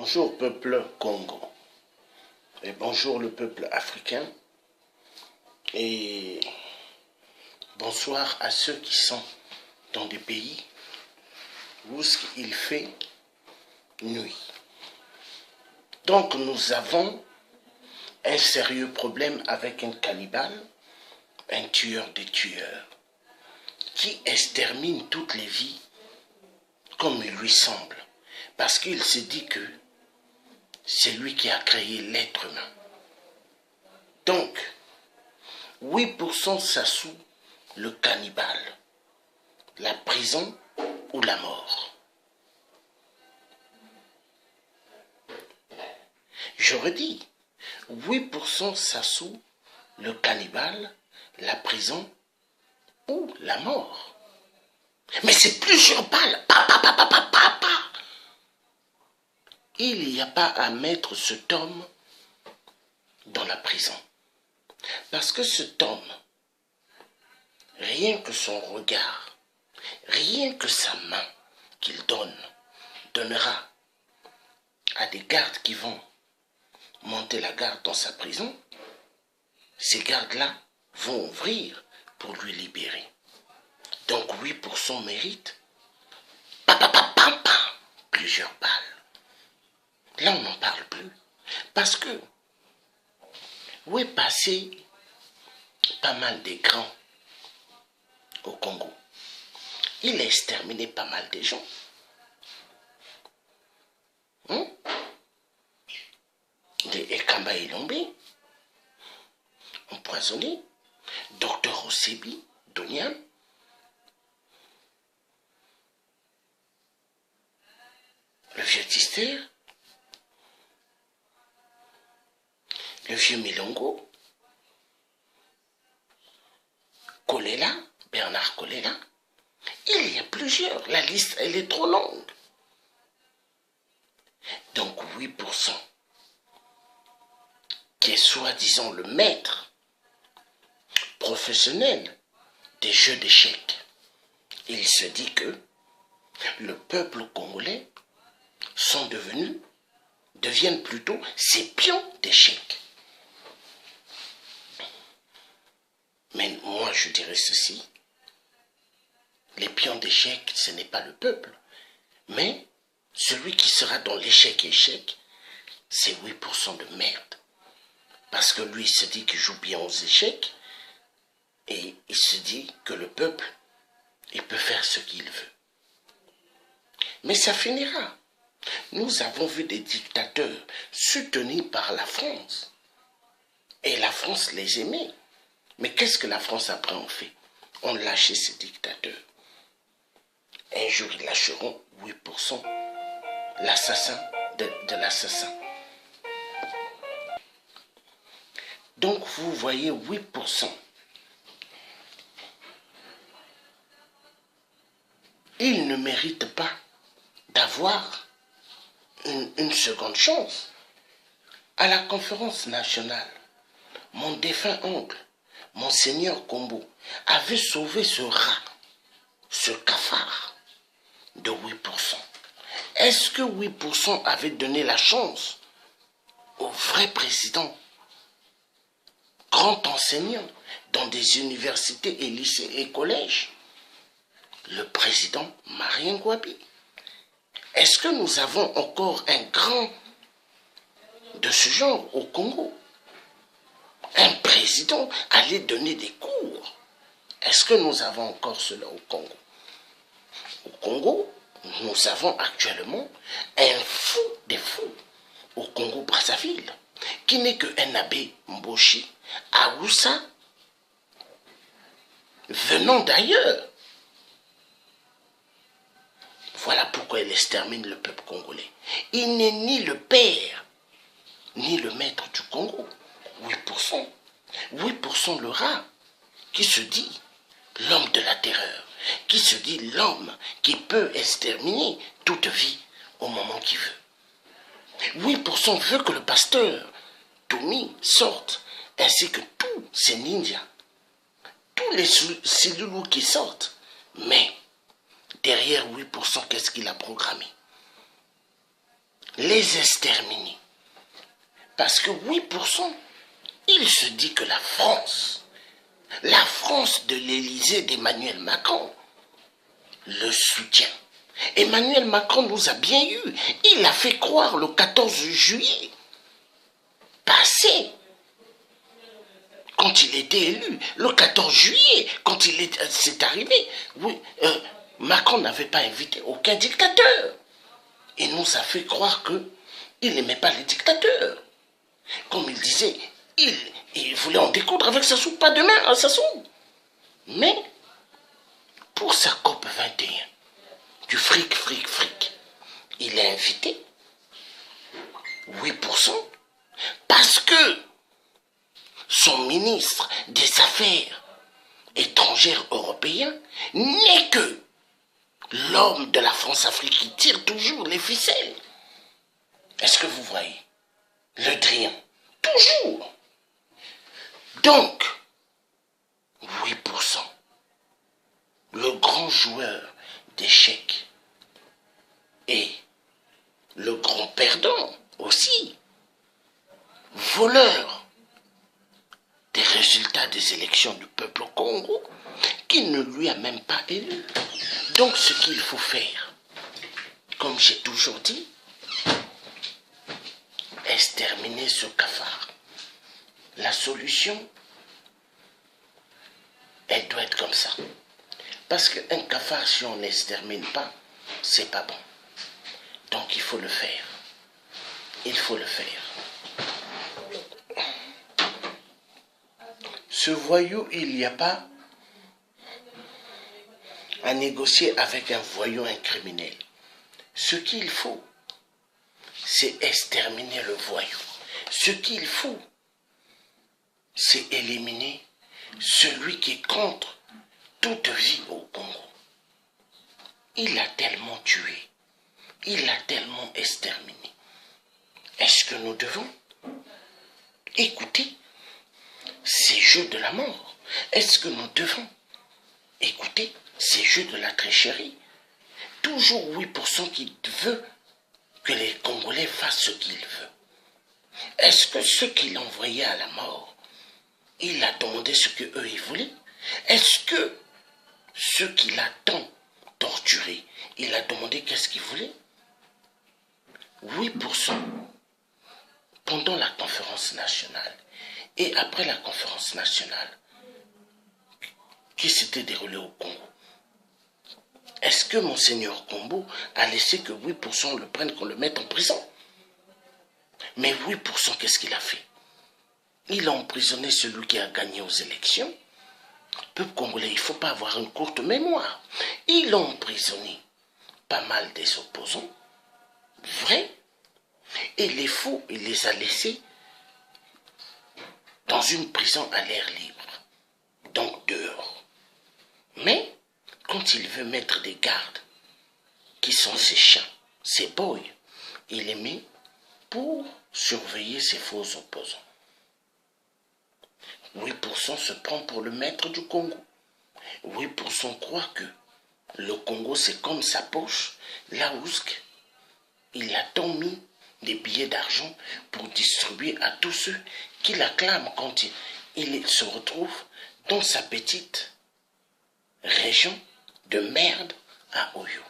Bonjour peuple Congo et bonjour le peuple africain et bonsoir à ceux qui sont dans des pays où il fait nuit. Donc nous avons un sérieux problème avec un cannibale, un tueur des tueurs, qui extermine toutes les vies comme il lui semble, parce qu'il se dit que c'est lui qui a créé l'être humain. Donc, 8% ça sous le cannibale, la prison ou la mort. Je redis, 8% ça sous le cannibale, la prison ou la mort. Mais c'est plusieurs balles. Il n'y a pas à mettre cet homme dans la prison. Parce que cet homme, rien que son regard, rien que sa main qu'il donnera à des gardes qui vont monter la garde dans sa prison, ces gardes-là vont ouvrir pour lui libérer. Donc 8% mérite plusieurs balles. Là, on n'en parle plus. Parce que où est passé pas mal des grands au Congo? Il a exterminé pas mal de gens. Des Ekamba Ilombe, empoisonnés, Docteur Osebi, Donian, le vieux Tister, le vieux Milongo, Kolela, Bernard Kolela. Il y a plusieurs, la liste elle est trop longue. Donc 8%, qui est soi-disant le maître professionnel des jeux d'échecs. Il se dit que le peuple congolais deviennent plutôt ses pions d'échecs. Mais moi je dirais ceci, les pions d'échecs ce n'est pas le peuple, mais celui qui sera dans l'échec, c'est 8% de merde. Parce que lui, il se dit qu'il joue bien aux échecs, et il se dit que le peuple, il peut faire ce qu'il veut. Mais ça finira. Nous avons vu des dictateurs soutenus par la France. Et la France les aimait. Mais qu'est-ce que la France après en fait? On lâchait ces dictateurs. Un jour, ils lâcheront 8%. L'assassin de l'assassin. Donc, vous voyez 8%. Il ne mérite pas d'avoir une seconde chance. À la conférence nationale, mon défunt oncle, Monseigneur Kombo, avait sauvé ce rat, ce cafard, de 8%. Est-ce que 8% avait donné la chance au vrai président, grand enseignant dans des universités et lycées et collèges, le président Marien Ngouabi? Est-ce que nous avons encore un grand de ce genre au Congo? Un président aller donner des cours? Est-ce que nous avons encore cela au Congo? Au Congo, nous avons actuellement un fou des fous au Congo-Brazzaville, qui n'est qu'un abbé Mboshi, Aoussa, venant d'ailleurs. Voilà pourquoi il extermine le peuple congolais. Il n'est ni le père, ni le maître du Congo. 8%. 8% le rat, qui se dit l'homme de la terreur, qui se dit l'homme qui peut exterminer toute vie au moment qu'il veut. 8% veut que le pasteur Toumi sorte, ainsi que tous ces ninjas, tous les cellules qui sortent. Mais derrière 8%, qu'est-ce qu'il a programmé? les exterminer. Parce que 8%, il se dit que la France de l'Élysée d'Emmanuel Macron, le soutient. Emmanuel Macron nous a bien eu. Il a fait croire le 14 juillet passé, quand il était élu, le 14 juillet, quand c'est arrivé, oui, Macron n'avait pas invité aucun dictateur. Il nous a fait croire qu'il n'aimait pas les dictateurs. Comme il disait, il voulait en découdre avec Sassou, pas demain à Sassou. Mais, pour sa COP 21, du fric, il a invité 8% parce que son ministre des Affaires étrangères européen n'est que l'homme de la France-Afrique qui tire toujours les ficelles. Est-ce que vous voyez? Le Drian. Toujours. Donc, 8%. Le grand joueur d'échecs et le grand perdant aussi. Voleur des résultats des élections du peuple au Congo, qui ne lui a même pas élu. Donc ce qu'il faut faire, comme j'ai toujours dit, exterminer ce cafard. La solution, elle doit être comme ça. Parce qu'un cafard, si on n'extermine pas, c'est pas bon. Donc il faut le faire. Il faut le faire. Ce voyou, il n'y a pas à négocier avec un voyou, un criminel. Ce qu'il faut, c'est exterminer le voyou. Ce qu'il faut, c'est éliminer celui qui est contre toute vie au Congo. Il a tellement tué, il a tellement exterminé. Est-ce que nous devons écouter ces jeux de la mort? Est-ce que nous devons écouter ces jeux de la tricherie? Toujours 8% qui veut que les Congolais fassent ce qu'ils veulent. Est-ce que ceux qu'il envoyait à la mort, il a demandé ce qu'eux ils voulaient? Est-ce que ceux qu'il a tant torturés, il a demandé qu'est-ce qu'ils voulaient? 8% pendant la conférence nationale et après la conférence nationale qui s'était déroulée au Congo. Est-ce que Monseigneur Kombo a laissé que 8% le prennent, qu'on le mette en prison? Mais 8%, qu'est-ce qu'il a fait? Il a emprisonné celui qui a gagné aux élections. Peuple congolais, il ne faut pas avoir une courte mémoire. Il a emprisonné pas mal des opposants, vrai, et les faux, il les a laissés dans une prison à l'air libre, donc dehors. Mais, quand il veut mettre des gardes, qui sont ses chiens, ses boys, il les met pour surveiller ses faux opposants. 8% se prend pour le maître du Congo. 8% croit que le Congo c'est comme sa poche, là où il a tant mis des billets d'argent pour distribuer à tous ceux qui l'acclament quand il se retrouve dans sa petite région de merde à Oyo.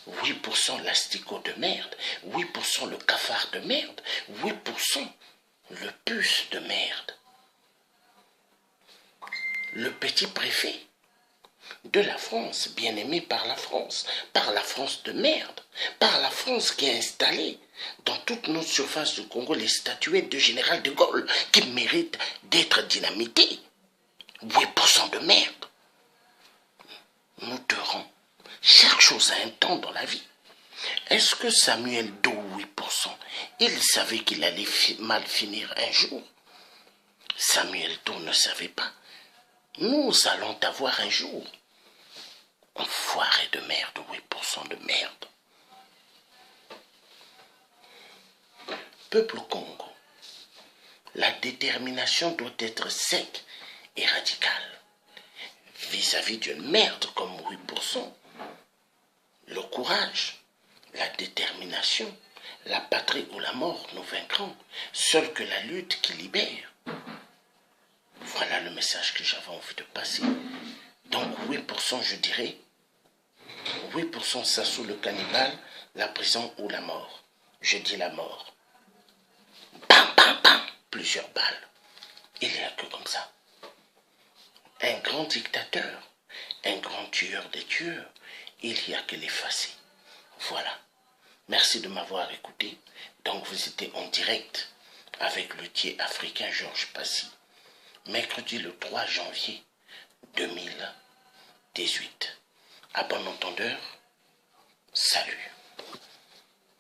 8% l'asticot de merde, 8% le cafard de merde, 8% le puce de merde. Le petit préfet de la France, bien aimé par la France de merde, par la France qui a installé dans toute notre surface du Congo les statuettes de général de Gaulle qui méritent d'être dynamitées. 8% de merde. Nous devons chaque chose a un temps dans la vie. Est-ce que Samuel Do 8%, il savait qu'il allait mal finir un jour? Samuel Do ne savait pas. Nous allons t'avoir un jour. Enfoiré de merde, 8% de merde. Peuple Congo, la détermination doit être sec et radicale. Vis-à-vis d'une merde comme 8%, le courage, la détermination la patrie ou la mort, nous vaincrons. Seule que la lutte qui libère. Voilà le message que j'avais envie de passer. Donc 8%, je dirais, 8% Sassou le cannibale, la prison ou la mort. Je dis la mort. Bam, bam, bam, plusieurs balles. Il n'y a que comme ça. Un grand dictateur, un grand tueur des tueurs, il n'y a que l'effacer. Voilà. Merci de m'avoir écouté. Donc vous étiez en direct avec le tiers africain Georges Passy. Mercredi le 3 janvier 2018. À bon entendeur, salut.